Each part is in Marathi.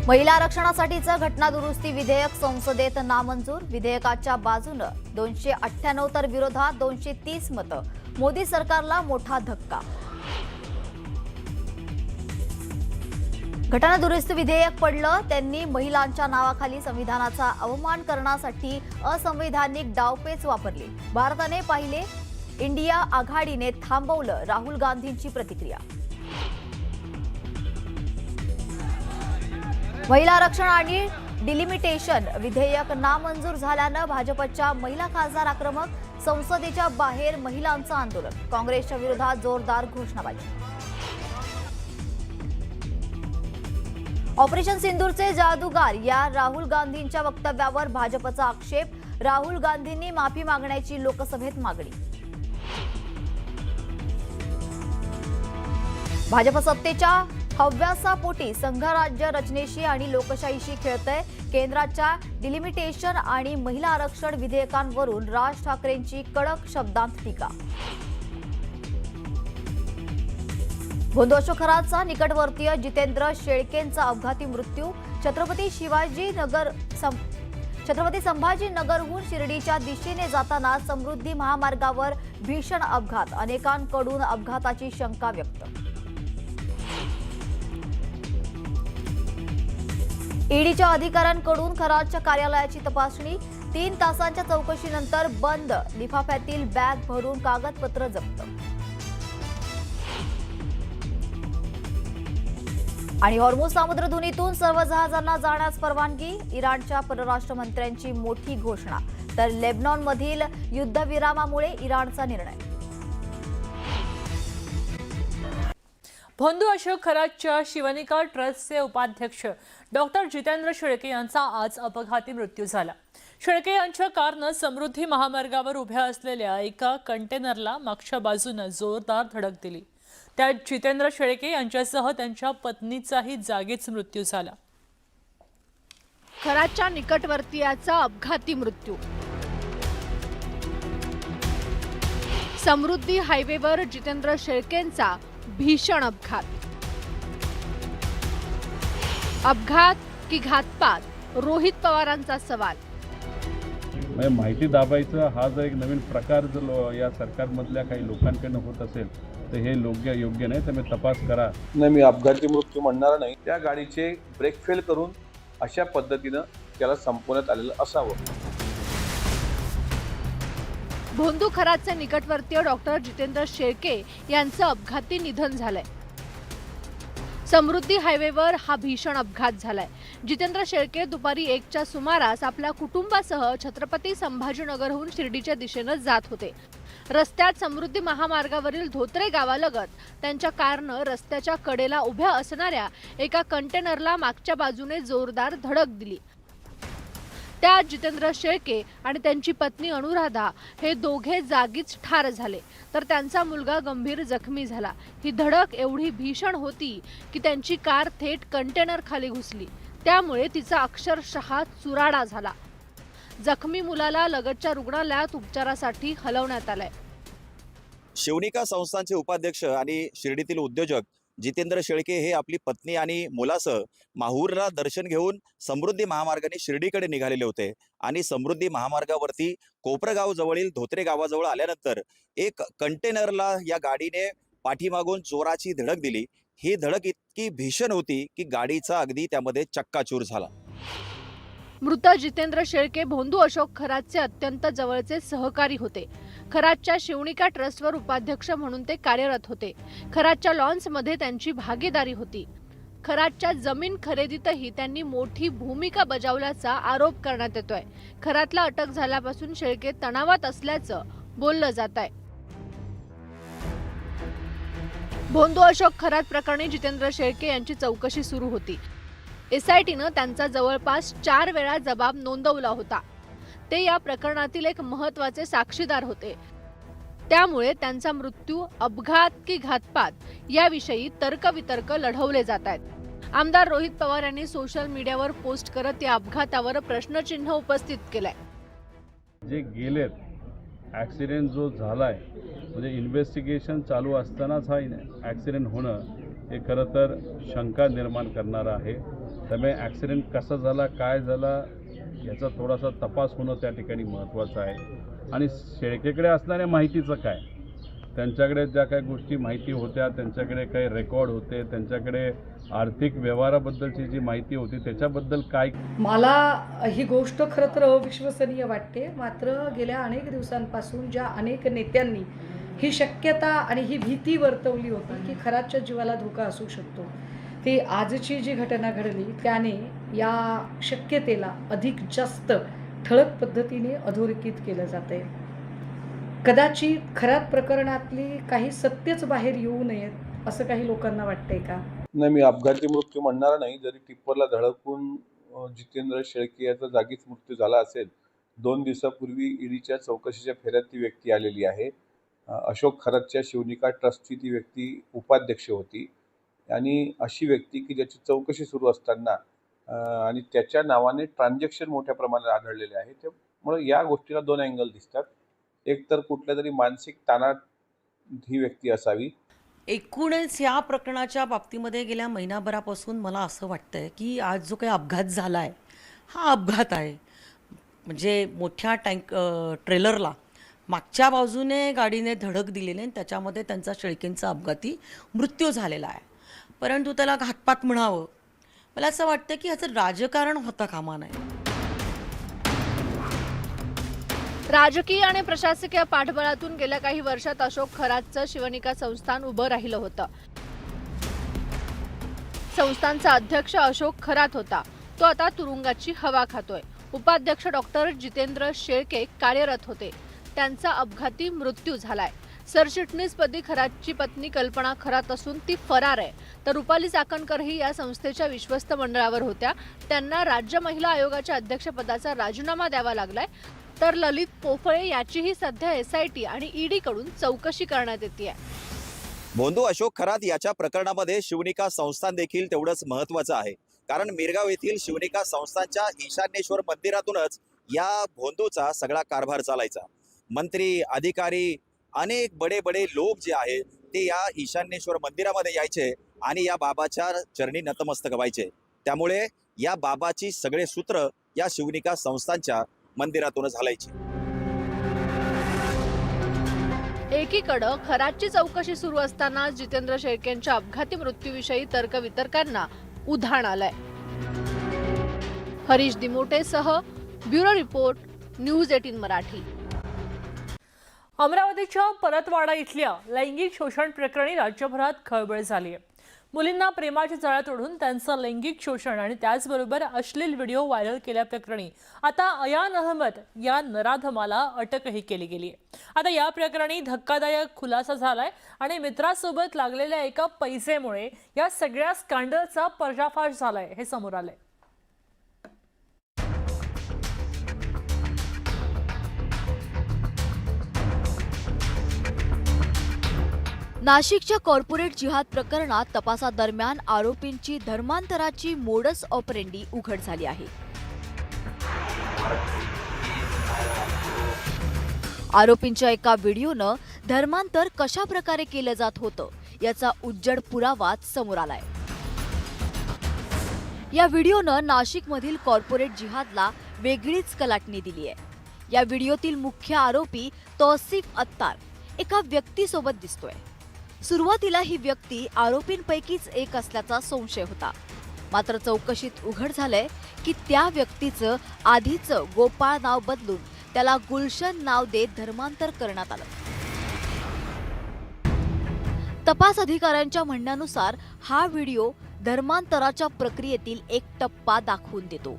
महिला आरक्षणासाठीचं घटना दुरुस्ती विधेयक संसदेत नामंजूर। विधेयकाच्या बाजूनं 298 तर विरोधात 230 मतं। मोदी सरकारला मोठा धक्का। घटना दुरुस्ती विधेयक पडलं। त्यांनी महिलांच्या नावाखाली संविधानाचा अवमान करण्यासाठी असंवैधानिक डावपेच वापरली। भारताने पाहिले, इंडिया आघाडीने थांबवलं। राहुल गांधींची प्रतिक्रिया। महिला आरक्षण आणि डिलिमिटेशन विधेयक नामंजूर झाल्यानं भाजपच्या महिला खासदार आक्रमक। संसदेच्या बाहेर महिलांचं आंदोलन। काँग्रेसच्या विरोधात जोरदार घोषणाबाजी। ऑपरेशन सिंदूरचे जादूगार या राहुल गांधींच्या वक्तव्यावर भाजपचा आक्षेप। राहुल गांधींनी माफी मागण्याची लोकसभेत मागणी। भाजप सत्तेच्या हव्यासापोटी संघराज्य रचनेशी आणि लोकशाहीशी खेळतंय। केंद्राच्या डिलिमिटेशन आणि महिला आरक्षण विधेयकांवरून राज ठाकरेंची कडक शब्दांत टीका। भोंदू अशोक खरातचा निकटवर्तीय जितेंद्र शेळकेंचा अपघाती मृत्यू। छत्रपती संभाजीनगरहून शिर्डीच्या दिशेने जाताना समृद्धी महामार्गावर भीषण अपघात। अनेकांकडून अपघाताची शंका व्यक्त। ईडीच्या अधिकाऱ्यांकडून खरातच्या कार्यालयाची तपासणी। 3 तासांच्या चौकशीनंतर बंद लिफाफ्यातील बॅग भरून कागदपत्र जप्त। आणि हॉर्मुझ सामुद्रधुनीतून सर्व जहाजांना जाण्यास परवानगी। इराणच्या परराष्ट्र मंत्र्यांची मोठी घोषणा। तर लेबनॉनमधील युद्धविरामामुळे इराणचा निर्णय। भोंदू अशोक खरातच्या शिवनिका ट्रस्टचे उपाध्यक्ष डॉक्टर जितेंद्र शेळके यांचा आज अपघाती मृत्यू झाला। शेळके यांच्या कारनं समृद्धी महामार्गावर उभ्या असलेल्या एका कंटेनरला मागच्या बाजूने जोरदार धडक दिली। त्यात जितेंद्र शेळके यांच्यासह त्यांच्या पत्नीचाही जागीच मृत्यू झाला। खरातच्या निकटवर्तीयाचा अपघाती मृत्यू। समृद्धी हायवेवर जितेंद्र शेळकेंचा भीषण अपघात। अपघात की घातपात, रोहित पवारांचा सवाल। माहिती दाबायचं हा जर एक नवीन प्रकार जर या सरकारमधल्या काही लोकांकडून होत असेल तर हे योग्य नाही। तुम्ही तपास करा। नाही, मी अपघाती मृत्यू म्हणणार नाही। त्या गाडीचे ब्रेक फेल करून अशा पद्धतीनं त्याला संपवण्यात आलेलं असावं। भोंदू खरातचे निकटवर्तीय डॉक्टर जितेंद्र शेळके यांचं अपघाती निधन झालंय। समृद्धी हायवेवर हा भीषण अपघात झालाय। जितेंद्र शेळके दुपारी 1च्या सुमारास आपल्या कुटुंबासह छत्रपती संभाजीनगरहून शिर्डीच्या दिशेने जात होते। रस्त्यात समृद्धी महामार्गावरील धोत्रे गावालगत त्यांच्या कारनं रस्त्याच्या कडेला उभ्या असणाऱ्या एका कंटेनरला मागच्या बाजूने जोरदार धडक दिली। त्यात जितेंद्र शेळके आणि त्यांची पत्नी अनुराधा हे दोघे जागीच ठार झाले, तर त्यांचा मुलगा गंभीर जखमी झाला। ही धडक एवढी भीषण होती की त्यांची कार थेट कंटेनर खाली घुसली। त्यामुळे तिचा अक्षरशः चुराडा झाला। जखमी मुलाला लगतच्या रुग्णालयात उपचारासाठी हलवण्यात आलंय। शिवनिका संस्थांचे उपाध्यक्ष आणि शिर्डीतील उद्योजक जितेंद्र शेळके हे आपली पत्नी आणि मुलासह माहूरला दर्शन घेऊन समृद्धी महामार्गाने शिर्डीकडे निघालेले होते। आणि समृद्धी महामार्गावरती कोपरगाव जवळील धोत्रे गावाजवळ आल्यानंतर एक कंटेनरला या गाडीने पाठीमागून जोराची धडक दिली। ही धडक इतकी भीषण होती की गाडीचा अगदी त्यामध्ये चक्काचूर झाला। मृत जितेंद्र शेळके भोंदू अशोक खरातचे अत्यंत जवळचे सहकारी होते। खरातच्या शिवनिका ट्रस्टवर उपाध्यक्ष म्हणून ते कार्यरत होते। खरातच्या लॉन्समध्ये त्यांची भागीदारी होती। खरातच्या जमीन खरेदीतही त्यांनी मोठी भूमिका बजावल्याचा आरोप करण्यात येतोय। खरातला अटक झाल्यापासून शेळके तणावात असल्याचं बोललं जात आहे। भोंदू अशोक खरात प्रकरणी जितेंद्र शेळके यांची चौकशी सुरू होती। एसआयटीनं त्यांचा जवळपास 4 वेळा जबाब नोंदवला होता। ते या प्रकरणातील एक महत्त्वाचे साक्षीदार होते। त्यामुळे त्यांचा मृत्यू अपघात की घातपात याविषयी तर्कवितर्क लढवले जात आहेत। आमदार रोहित पवार यांनी सोशल मीडियावर पोस्ट करत या अपघातावर प्रश्नचिन्ह उपस्थित केलंय। जे गेलेत ॲक्सिडेंट जो झालाय म्हणजे इन्व्हेस्टिगेशन चालू असतानाच हा ॲक्सिडेंट होणं हे खरं तर शंका निर्माण करणारं आहे। त्यामुळे ॲक्सिडेंट कसा झाला, काय झाला याचा थोडासा तपास होणं त्या ठिकाणी महत्त्वाचं आहे. आणि शेळकेकडे असणाऱ्या माहितीचं काय, त्यांच्याकडे ज्या काही गोष्टी माहिती होत्या, त्यांच्याकडे काही रेकॉर्ड होते, त्यांच्याकडे आर्थिक व्यवहाराबद्दलची जी माहिती होती त्याच्याबद्दल काय. मला ही गोष्ट खरं तर अविश्वसनीय वाटते. मात्र गेल्या अनेक दिवसांपासून ज्या अनेक नेत्यांनी ही शक्यता आणि ही भीती वर्तवली होती की खराच्या जीवाला धोका असू शकतो, ती आजची जी घटना घडली त्याने या शक्यतेला अधिक जास्त ठळक पद्धतीने अधोरेखित केलं जाते. कदाचित खरात प्रकरणातली काही सत्यच बाहेर येऊ नयेत असं काही लोकांना वाटतंय का? नाही, मी अपघाती मृत्यू म्हणणार नाही. जरी टिप्परला धडकून जितेंद्र शेळके याचा जागीच मृत्यू झाला असेल, 2 दिवसापूर्वी ईडीच्या चौकशीच्या फेऱ्यात ती व्यक्ती आलेली आहे. अशोक खरातच्या शिवनिका ट्रस्टची ती व्यक्ती उपाध्यक्ष होती आणि अशी व्यक्ती की ज्याची चौकशी सुरू असताना आणि त्याच्या नावाने ट्रान्झॅक्शन मोठ्या प्रमाणात आढळलेले आहे. त्यामुळे या गोष्टीला 2 अँगल दिसतात. एक तर कुठल्या तरी मानसिक ताणात ही व्यक्ती असावी. एकूणच या प्रकरणाच्या बाबतीमध्ये गेल्या महिनाभरापासून मला असं वाटतंय की आज जो काही अपघात झाला आहे हा अपघात आहे. म्हणजे मोठ्या ट्रेलरला मागच्या बाजूने गाडीने धडक दिलेली आणि त्याच्यामध्ये त्यांचा शेळकेंचा अपघाती मृत्यू झालेला आहे. परंतु त्याला घातपात म्हणावं, मला असं वाटतं की ह्याचं राजकारण होता कामा नये. राजकीय आणि प्रशासकीय पाठबळातून गेल्या काही वर्षात अशोक खरातचं शिवनिका संस्थान उभं राहिलं होतं. संस्थानचा अध्यक्ष अशोक खरात होता, तो आता तुरुंगाची हवा खातोय. उपाध्यक्ष डॉक्टर जितेंद्र शेळके कार्यरत होते, त्यांचा अपघाती मृत्यू झालाय. सरचिटणीसपदी खरातची पत्नी कल्पना खरात असून ती फरार आहे. तर रुपाली चाकणकरही या संस्थेच्या विश्वस्त मंडळावर होत्या, त्यांना राज्य महिला आयोगाच्या अध्यक्षपदाचा राजीनामा द्यावा लागलाय. तर ललित पोफळे याचीही सध्या SIT आणि ED कडून चौकशी करण्यात येते. भोंदू अशोक खरात याच्या प्रकरणामध्ये शिवनिका संस्थान देखील तेवढंच महत्त्वाचं आहे. कारण मिरगाव येथील शिवनिका संस्थानच्या ईशान्येश्वर मंदिरातूनच या भोंदूचा सगळा कारभार चालायचा. मंत्री, अधिकारी, अनेक बडे लोक जे आहेत ते या ईशान्येश्वर मंदिरामध्ये यायचे आणि या बाबाच्या चरणी नतमस्तक व्हायचे. त्यामुळे या बाबाची सगळे सूत्र या शिवनिका संस्थानच्या मंदिरातूनच घालायची. एकीकडे खरातची चौकशी सुरू असताना जितेंद्र शेळकेंच्या अपघाती मृत्यूविषयी तर्कवितर्कांना उधाण आलंय. हरीश दिमोटेसह ब्युरो रिपोर्ट, न्यूज 18 मराठी. अमरावतीच्या परतवाडा इथल्या लैंगिक शोषण प्रकरणी राज्यभरात खळबळ झाली आहे. मुलींना प्रेमाच्या जाळ्यात ओढून त्यांचं लैंगिक शोषण आणि त्याचबरोबर अश्लील व्हिडिओ व्हायरल केल्याप्रकरणी आता अयान अहमद या नराधमाला अटकही केली गेली आहे. आता या प्रकरणी धक्कादायक खुलासा झालाय आणि मित्रासोबत लागलेल्या एका पैसेमुळे या सगळ्या स्कॅन्डलचा पर्दाफाश झालाय हे समोर आलंय. नाशिकच्या कॉर्पोरेट जिहाद प्रकरणात तपासादरम्यान आरोपींची धर्मांतराची मोडस ऑपरेंडी उघड झाली आहे. आरोपींच्या एका व्हिडिओनं धर्मांतर कशा प्रकारे केलं जात होतं याचा उज्जड पुरावा समोर आलाय. या व्हिडिओनं नाशिकमधील कॉर्पोरेट जिहादला वेगळीच कलाटणी दिली आहे. या व्हिडिओतील मुख्य आरोपी तौसिफ अत्तार एका व्यक्तीसोबत दिसतोय. सुरुवातीला ही व्यक्ती आरोपींपैकीच एक असल्याचा संशय होता. मात्र चौकशीत उघड झालंय की त्या व्यक्तीचं आधीचं गोपाळ नाव बदलून त्याला गुलशन नाव देत धर्मांतर करण्यात आलं. तपास अधिकाऱ्यांच्या म्हणण्यानुसार हा व्हिडिओ धर्मांतराच्या प्रक्रियेतील एक टप्पा दाखवून देतो.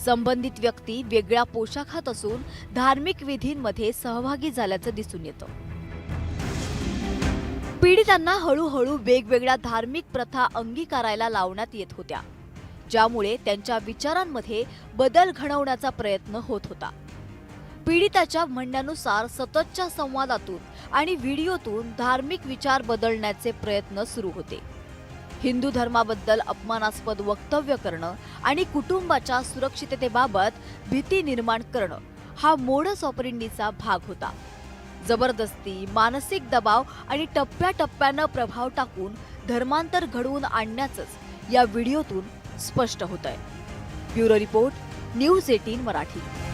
संबंधित व्यक्ती वेगळ्या पोशाखात असून धार्मिक विधींमध्ये सहभागी झाल्याचं दिसून येतं. पीडितांना हळूहळू वेगवेगळ्या धार्मिक प्रथा अंगीकारायला लावण्यात येत होत्या, ज्यामुळे त्यांच्या विचारांमध्ये बदल घडवण्याचा प्रयत्न होत होता. पीडिताच्या म्हणण्यानुसार सततच्या संवादातून आणि व्हिडिओतून धार्मिक विचार बदलण्याचे प्रयत्न सुरू होते. हिंदू धर्माबद्दल अपमानास्पद वक्तव्य करणं आणि कुटुंबाच्या सुरक्षिततेबाबत भीती निर्माण करणं हा मोडस ऑपरेंडीचा भाग होता. जबरदस्ती, मानसिक दबाव आणि टप्प्याटप्प्यानं प्रभाव टाकून धर्मांतर घडवून आणण्याचंच या व्हिडिओतून स्पष्ट होतंय. Bureau report, news 18 Marathi.